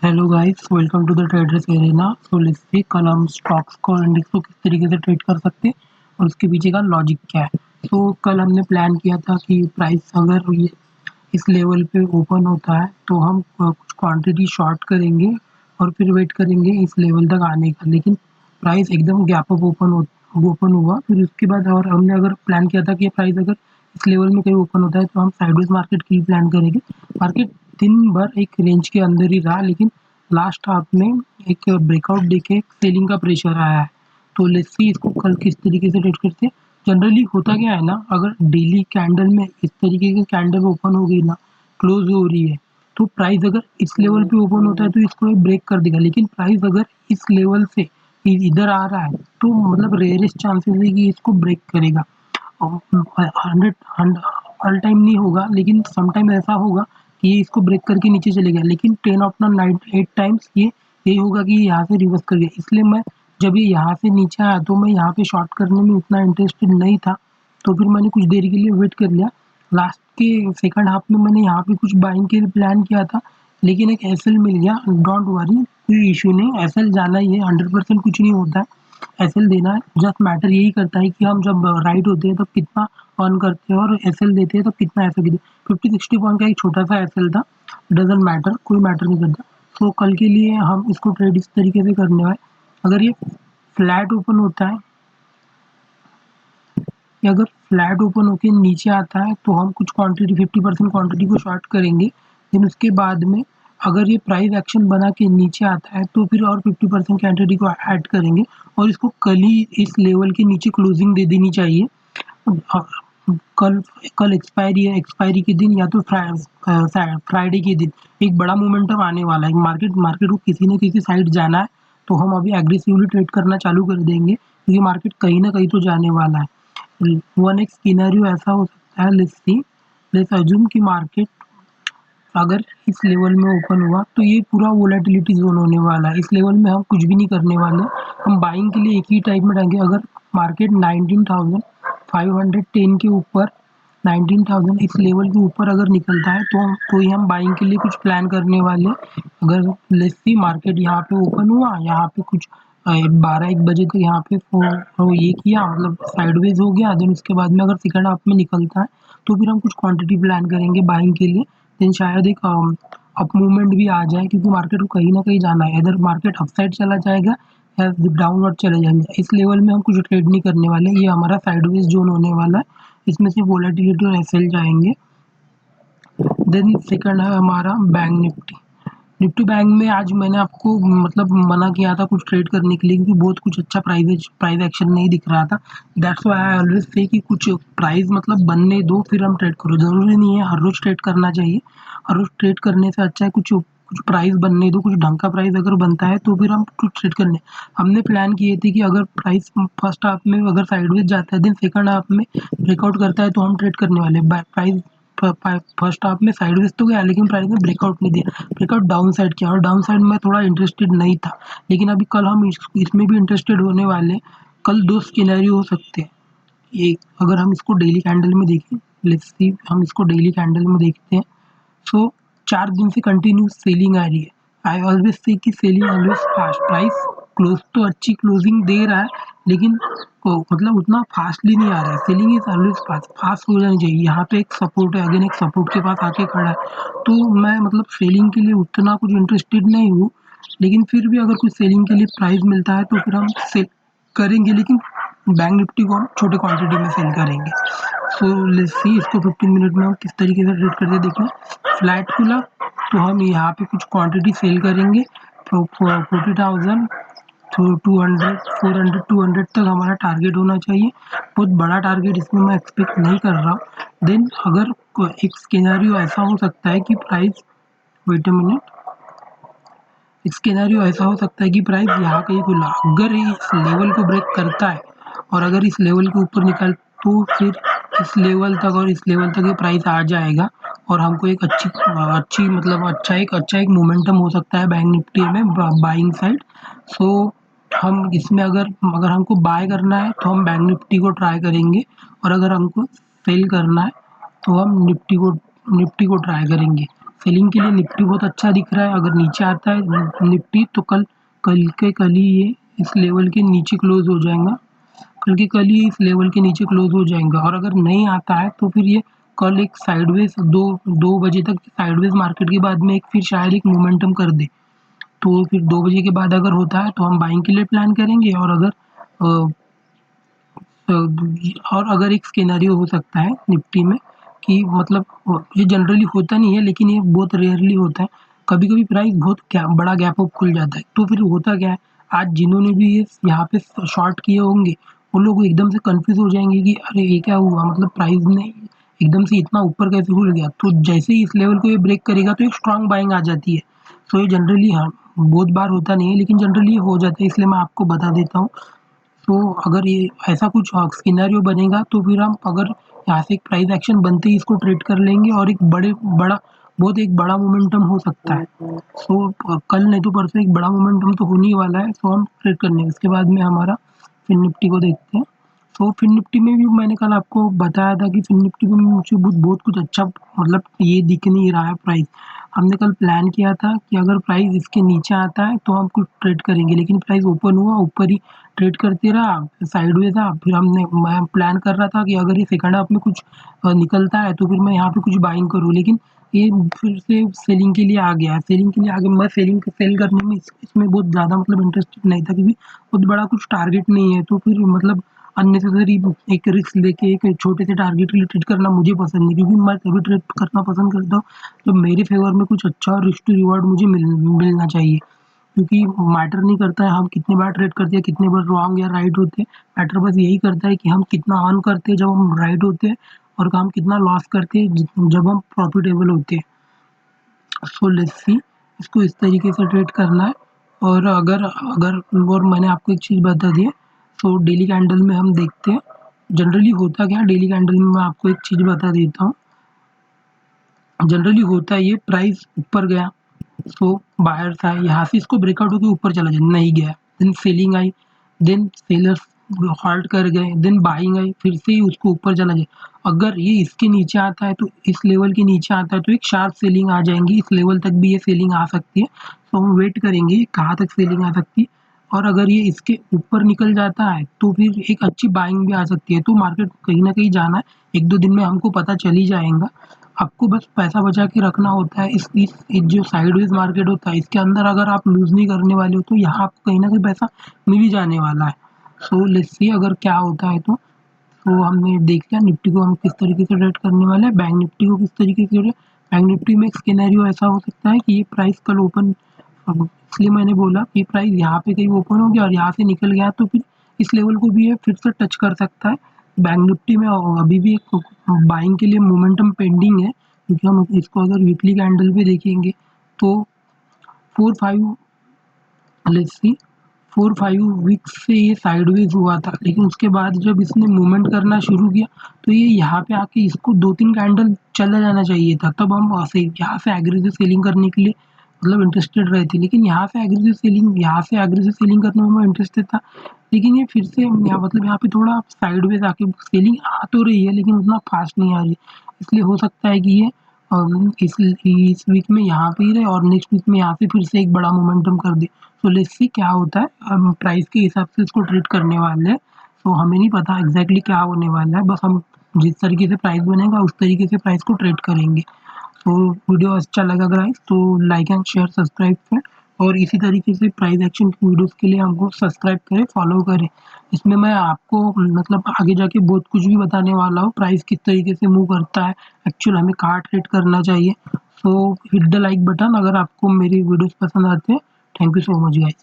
Hello guys, welcome to the traders arena. So let's see कल हम stocks को और इंडेक्स को किस तरीके से ट्रेड कर सकते हैं और उसके पीछे का लॉजिक क्या है। तो कल हमने प्लान किया था कि प्राइस अगर ये इस लेवल पे ओपन होता है तो हम कुछ क्वांटिटी शॉर्ट करेंगे और फिर वेट करेंगे इस लेवल तक आने का। लेकिन प्राइस एकदम गैप अप ओपन हुआ। फिर उसके बाद और हमने अगर प्लान किया था कि प्राइस अगर इस लेवल में कहीं ओपन होता है तो हम साइडवेज मार्केट की प्लान करेंगे। मार्केट दिन भर एक रेंज के अंदर ही रहा, लेकिन लास्ट हाफ में एक ब्रेकआउट देके सेलिंग का प्रेशर आया है। तो लेट्स सी इसको कल किस तरीके से ट्रेड करते हैं। जनरली होता क्या है ना, अगर डेली कैंडल में इस तरीके की कैंडल ओपन हो गई ना, क्लोज हो रही है, तो प्राइस अगर इस लेवल पे ओपन होता है तो इसको ब्रेक कर देगा। लेकिन प्राइस अगर इस लेवल से इधर आ रहा है तो मतलब रेयरेस्ट चांसेस है कि इसको ब्रेक करेगा। 100 ऑल टाइम नहीं होगा, लेकिन सम टाइम ऐसा होगा कि ये इसको ब्रेक करके नीचे चलेगा। लेकिन 10 ऑफ द नाइट 8 टाइम्स ये यही होगा कि यहाँ से रिवर्स कर गया। इसलिए मैं जब ये यहाँ से नीचे आया तो मैं यहाँ पे शॉर्ट करने में उतना इंटरेस्टेड नहीं था। तो फिर मैंने कुछ देर के लिए वेट कर लिया। लास्ट के सेकंड हाफ में मैंने यहाँ पे कुछ बाइंग के लिए प्लान किया था, लेकिन एक एसएल मिल गया। डोंट वरी, कोई इशू नहीं, एसएल जाना ही है, 100% कुछ नहीं होता है। एसएल देना है, जस्ट मैटर यही करता है कि हम जब राइट होते हैं तब कितना अर्न करते हैं और एसएल देते हैं तब कितना एसएल देते हैं। 50-60 पॉइंट का एक छोटा सा एसएल था, डजेंट मैटर, कोई मैटर नहीं करता। तो कल के लिए हम इसको ट्रेड इस तरीके से करने वाले। अगर ये फ्लैट ओपन होता है कि अगर फ्लैट ओपन होके नीचे आता है तो हम कुछ क्वांटिटी 50% क्वांटिटी को शॉर्ट करेंगे। देन उसके बाद में अगर ये प्राइस एक्शन बना के नीचे आता है तो फिर और 50% क्वांटिटी को ऐड करेंगे और इसको कल ही इस लेवल के नीचे क्लोजिंग दे देनी चाहिए। कल कल एक्सपायरी है, एक्सपायरी के दिन या तो फ्राइडे के दिन एक बड़ा मोमेंटम आने वाला है। मार्केट मार्केट को किसी न किसी साइड जाना है, तो हम अभी एग्रेसिवली ट्रेड करना चालू कर देंगे क्योंकि मार्केट कहीं ना कहीं तो जाने वाला है। वन एक सिनेरियो ऐसा हो सकता है, लेट्स अज्यूम कि मार्केट अगर इस लेवल में ओपन हुआ तो ये पूरा वोलेटिलिटी जोन होने वाला है। इस लेवल में हम कुछ भी नहीं करने वाले, हम बाइंग के लिए एक ही टाइप में डालेंगे। अगर मार्केट 19,510 के ऊपर, 19,000 इस लेवल के ऊपर अगर निकलता है तो ही हम बाइंग के लिए कुछ प्लान करने वाले। अगर लेट्स सी मार्केट यहाँ पे ओपन हुआ, यहाँ पे कुछ 12-1 बजे तक यहाँ पे ये किया, मतलब साइडवेज हो गया। देन उसके बाद में अगर सेकंड हाफ में निकलता है तो फिर हम कुछ क्वांटिटी प्लान करेंगे बाइंग के लिए। देन शायद एक अप मूवमेंट भी आ जाए, क्योंकि मार्केट को कहीं ना कहीं जाना है। इधर मार्केट अप साइड चला जाएगा या डाउनवर्ड चले जाएंगे। इस लेवल में हम कुछ ट्रेड नहीं करने वाले, ये हमारा साइडवेज जोन होने वाला है। इसमें से वोलेटिलिटी और एसएल जाएंगे। देन सेकंड है हमारा बैंक निफ्टी। निफ्टी बैंक में आज मैंने आपको मतलब मना किया था कुछ ट्रेड करने के लिए, क्योंकि बहुत कुछ अच्छा प्राइस एक्शन नहीं दिख रहा था। That's why I always say कि कुछ प्राइस मतलब बनने दो फिर हम ट्रेड करो। ज़रूरी नहीं है हर रोज़ ट्रेड करना चाहिए, हर रोज़ ट्रेड करने से अच्छा है कुछ कुछ प्राइस बनने दो। कुछ ढंग का प्राइस अगर बनता है तो फिर हम कुछ ट्रेड करने। हमने प्लान किए थे कि अगर प्राइस फर्स्ट हाफ में अगर साइडवेज जाता है, देन सेकंड हाफ में ब्रेकआउट करता है तो हम ट्रेड करने वाले। प्राइस फर्स्ट हाफ में साइडवेज तो गया, लेकिन प्राइस ने ब्रेकआउट नहीं दिया, ब्रेकआउट डाउन साइड किया, और डाउन साइड में थोड़ा इंटरेस्टेड नहीं था। लेकिन अभी कल हम इसमें भी इंटरेस्टेड होने वाले। कल दो सिनेरियो हो सकते हैं। एक, अगर हम इसको डेली कैंडल में देखें, लेट्स सी हम इसको डेली कैंडल में देखते हैं। सो 4 दिन से कंटिन्यू सेलिंग आ रही है। आई ऑलवेज से कि selling always fast. Price close तो अच्छी क्लोजिंग दे रहा है, लेकिन मतलब उतना फास्टली नहीं आ रहा है। Selling is always fast, fast हो जानी चाहिए। यहाँ पे एक सपोर्ट है, अगेन एक सपोर्ट के पास आके खड़ा है, तो मैं मतलब सेलिंग के लिए उतना कुछ इंटरेस्टेड नहीं हूँ। लेकिन फिर भी अगर कुछ सेलिंग के लिए प्राइस मिलता है तो फिर हम सेल करेंगे, लेकिन बैंक निफ्टी को हम छोटे क्वांटिटी में सेल करेंगे। सो लेट्स सी इसको 15 मिनट में हम किस तरीके से ट्रेड करते देखना। फ्लैट खुला तो हम यहाँ पे कुछ क्वांटिटी सेल करेंगे। 40,000 तो 200 400 200 तक हमारा टारगेट होना चाहिए। बहुत बड़ा टारगेट इसमें मैं एक्सपेक्ट नहीं कर रहा। देन अगर एक सिनेरियो ऐसा हो सकता है कि प्राइस, वेट अ मिनट, एक सिनेरियो ऐसा हो सकता है कि प्राइस यहाँ कहीं खुला, अगर ये इस लेवल को ब्रेक करता है और अगर इस लेवल के ऊपर निकल तो फिर इस लेवल तक और इस लेवल तक ये प्राइस आ जाएगा और हमको एक अच्छी मतलब अच्छा एक मोमेंटम हो सकता है बैंक निफ्टी में बाइंग साइड। सो हम इसमें अगर अगर हमको बाय करना है तो हम बैंक निफ्टी को ट्राई करेंगे, और अगर हमको सेल करना है तो हम निफ्टी को ट्राई करेंगे। सेलिंग के लिए निफ्टी बहुत अच्छा दिख रहा है। अगर नीचे आता है निफ्टी तो कल ही ये इस लेवल के नीचे क्लोज हो जाएगा। कल ही इस लेवल के नीचे क्लोज हो जाएगा। और अगर नहीं आता है तो फिर ये कल एक साइडवेज दो बजे तक साइडवेज मार्केट के बाद में एक फिर शायद एक मोमेंटम कर दे। तो फिर 2 बजे के बाद अगर होता है तो हम बाइंग के लिए प्लान करेंगे। और अगर एक सिनेरियो हो सकता है निफ्टी में कि मतलब ये जनरली होता नहीं है लेकिन ये बहुत रेयरली होता है। कभी-कभी प्राइस बहुत बड़ा गैप अप खुल जाता है। तो फिर होता क्या है, आज जिन्होंने भी ये यहाँ पे शॉर्ट किए होंगे, वो लोग एकदम से कन्फ्यूज़ हो जाएँगे कि अरे ये क्या हुआ? मतलब प्राइस ने एकदम से इतना ऊपर कैसे खुल गया? तो जैसे ही इस लेवल को ये ब्रेक करेगा तो एक स्ट्रॉन्ग बाइंग आ जाती है। सो ये जनरली हाँ, बहुत बार होता नहीं है लेकिन जनरली हो जाता है, इसलिए मैं आपको बता देता हूँ। तो अगर ये ऐसा कुछ सिनेरियो बनेगा तो फिर हम अगर यहाँ से एक प्राइस एक्शन बनते ही इसको ट्रेड कर लेंगे और एक बड़ा मोमेंटम हो सकता है। कल नहीं तो परसों एक बड़ा मोमेंटम तो होने ही वाला है। हम ट्रेड करने उसके बाद में हमारा फिन निफ्टी को देखते हैं। फिन निफ्टी में भी मैंने कल आपको बताया था कि फिन निफ्टी में मुझे बहुत कुछ अच्छा मतलब ये दिख नहीं रहा है प्राइस। हमने कल प्लान किया था कि अगर प्राइस इसके नीचे आता है तो हम कुछ ट्रेड करेंगे, लेकिन प्राइस ओपन हुआ ऊपर ही ट्रेड करते रहा, साइडवेज था। फिर मैं प्लान कर रहा था कि अगर ये सेकंड हाफ में कुछ निकलता है तो फिर मैं यहाँ पे कुछ बाइंग करूँ, लेकिन ये फिर से सेलिंग के लिए आ गया। मैं सेल करने में इसमें बहुत ज़्यादा मतलब इंटरेस्टेड नहीं था, क्योंकि बहुत बड़ा कुछ टारगेट नहीं है। तो फिर मतलब अननेसेसरी एक रिस्क लेके एक छोटे से टारगेट के लिए ट्रेड करना मुझे पसंद नहीं, क्योंकि मैं तभी ट्रेड करना पसंद करता हूँ जब मेरे फेवर में कुछ अच्छा और रिस्क टू रिवॉर्ड मुझे मिलना चाहिए। क्योंकि मैटर नहीं करता है हम कितने बार ट्रेड करते हैं, कितने बार रॉन्ग या राइट होते हैं। मैटर बस यही करता है कि हम कितना अर्न करते हैं जब हम राइट होते हैं, और हम कितना लॉस करते हैं जब हम प्रॉफिटेबल होते हैं। सो लेट्स सी, इसको इस तरीके से ट्रेड करना है। और अगर अगर और मैंने आपको एक चीज़ बता दी है। डेली कैंडल में हम देखते हैं जनरली होता क्या है। डेली कैंडल में मैं आपको एक चीज़ बता देता हूँ। जनरली होता है ये प्राइस ऊपर गया, बायर्स आए, यहाँ से इसको ब्रेकआउट होकर ऊपर चला जाए, नहीं गया, देन सेलिंग आई, देन सेलर्स हॉल्ट कर गए, देन बाइंग आई, फिर से ही उसको ऊपर चला जाए। अगर ये इसके नीचे आता है तो इस लेवल के नीचे आता है तो एक शार्प सेलिंग आ जाएंगी। इस लेवल तक भी ये सेलिंग आ सकती है। हम वेट करेंगे कहाँ तक सेलिंग आ सकती है। और अगर ये इसके ऊपर निकल जाता है तो फिर एक अच्छी बाइंग भी आ सकती है। तो मार्केट कहीं ना कहीं जाना है, 1-2 दिन में हमको पता चल ही जाएगा। आपको बस पैसा बचा के रखना होता है। इस जो साइडवेज मार्केट होता है इसके अंदर अगर आप लूज़ नहीं करने वाले हो तो यहाँ आपको कहीं ना कहीं पैसा मिल ही जाने वाला है। लेट्स सी अगर क्या होता है तो हमने देख लिया निफ्टी को हम किस तरीके से ट्रेड करने वाले हैं, बैंक निफ्टी को किस तरीके से। बैंक निफ्टी में एक सिनेरियो ऐसा हो सकता है कि ये प्राइस कल ओपन, इसलिए मैंने बोला कि प्राइस यहाँ पे कहीं ओपन हो गया और यहाँ से निकल गया तो फिर इस लेवल को भी ये फिर से टच कर सकता है। बैंक निफ्टी में अभी भी एक बाइंग के लिए मोमेंटम पेंडिंग है, क्योंकि हम इसको अगर वीकली कैंडल पे देखेंगे तो 4-5 लेट्स सी 4-5 वीक्स से ये साइडवेज हुआ था, लेकिन उसके बाद जब इसने मूवमेंट करना शुरू किया तो ये यहाँ पे आके इसको 2-3 कैंडल चला जाना चाहिए था। तब हम यहाँ से एग्रेसिव सेलिंग करने के लिए मतलब इंटरेस्टेड रहे थे, लेकिन यहाँ से एग्रेसिव सेलिंग करने में मैं इंटरेस्टेड था। लेकिन ये फिर से यहाँ पे थोड़ा साइडवेज आके सेलिंग आ तो रही है लेकिन उतना फास्ट नहीं आ रही, इसलिए हो सकता है कि ये इस वीक में यहाँ पे ही रहे और नेक्स्ट वीक में यहाँ से फिर से एक बड़ा मोमेंटम कर दे। लेट्स सी क्या होता है। हम प्राइस के हिसाब से इसको ट्रेड करने वाले हैं। हमें नहीं पता एग्जैक्टली क्या होने वाला है, बस हम जिस तरीके से प्राइस बनेगा उस तरीके से प्राइस को ट्रेड करेंगे। वीडियो अच्छा लगा गाइस तो लाइक एंड शेयर सब्सक्राइब करें, और इसी तरीके से प्राइस एक्शन की वीडियोस के लिए हमको सब्सक्राइब करें, फॉलो करें। इसमें मैं आपको मतलब आगे जाके बहुत कुछ भी बताने वाला हूँ, प्राइस किस तरीके से मूव करता है, एक्चुअल हमें कहाँ ट्रेड करना चाहिए। हिट द लाइक बटन अगर आपको मेरी वीडियोस पसंद आते हैं। Thank you so much guys.